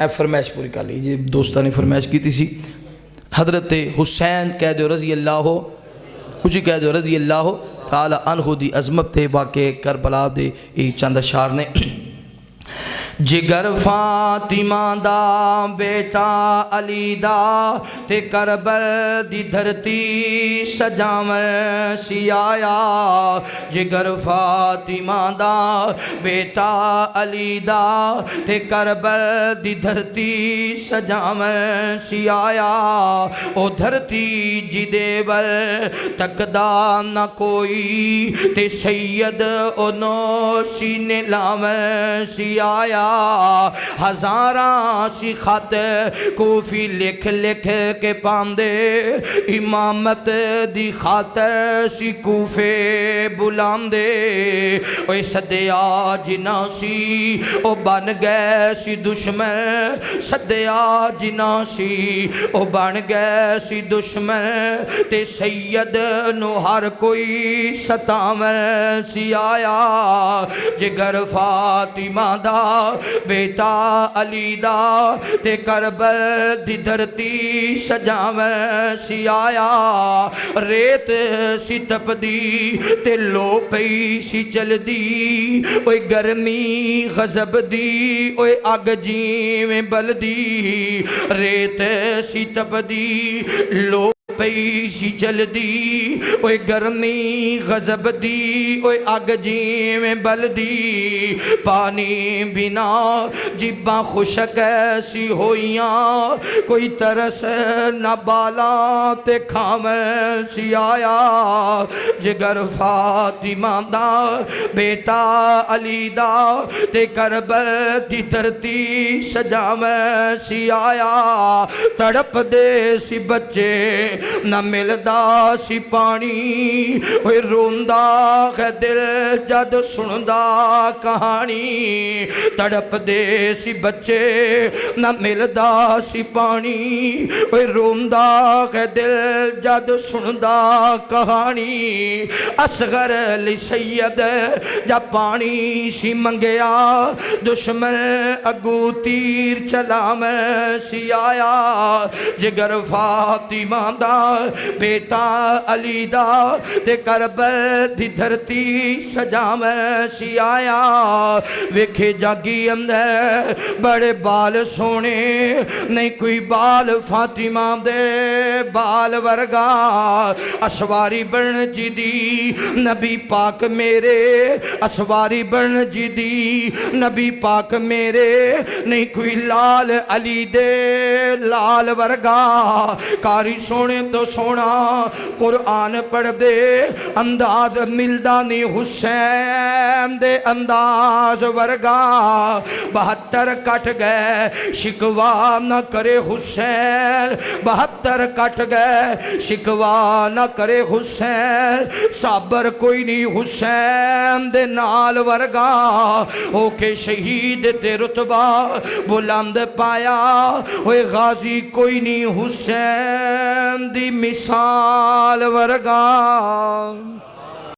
ए फरमाइश पूरी कर ली जी। दोस्तों ने फरमाइश की थी हज़रत हुसैन कह दो रज़ी अल्लाह उची कह दो रज़ी अल्लाह ताला अन्हु दी अज़मत थे वाक़े करबला दे चंद अशार ने। जिगर फातिमा दा बेटा अली दा ते करबल दी धरती सजावन सी आया। जिगर फातिमा दा बेटा अली दा ते करबल दी धरती सजावन सी आया। ओ धरती जिदे वल तकदा ना कोई ते सैयद ओ नो सीने लावन सी आया। हजारा सी खत कूफी लिख लिख के पांदे इमामत दी खातर सी कूफे बुलांदे। ओए सदया जिना सी ओ बन गए सी दुश्मन। सदया जिना सी ओ बन गए सी दुश्मन ते सैयद नु हर कोई सतावन सी आया। जिगर फातिमा दा बेटा अली दा ते करबल दी धरती सजावन सी आया। रेत सी तपदी ते लो पई सी चलदी। ओए गर्मी गजब दी ओए अग जीवें बलदी। रेत सी तपदी लो पई सी चलदी। ओए गर्मी गजब दी ओए अग जीवें बलदी। पानी बिना जिब्बां खुशक सी होइयां। कोई तरस न बाला ते खावन सी आया। जिगर फातिमा दा बेटा अली दा ते करबल दी धरती सजावन सी आया। तड़प दे सी बच्चे न मिलदा सी पानी। ओए रोंदा है दिल जद सुनदा कहानी। तड़प दे सी बच्चे न मिलदा सी पानी। ओए रोंदा है दिल जद सुनदा कहानी। असगर अली सैयद जब पानी सी मंगया दुश्मन अगू तीर चलावन सी आया। जिगर फातिमा दा बेटा अली दा ते करबल दी धरती सजावन सी आया। वेखे जागी अंदर बड़े बाल सोने नहीं कोई बाल फातिमा दे बाल वर्गा। असवारी बन जी दी नबी पाक मेरे। असवारी बन जी दी नबी पाक मेरे। नहीं कोई लाल अली दे लाल वर्गा। कारी सोने तो सोना कुरान पढ़ दे अंदाज मिलदा नहीं हुसैन दे अंदाज वर्गा। 72 कट गए शिकवा न करे हुसैन। 72 कट गए शिकवा न करे हुसैन। साबर कोई नहीं हुसैन दे नाल वर्गा। ओके शहीद ते रुतबा बुलंद पाया। ओए गाजी कोई नहीं हुसैन दी मिसाल वर्गा।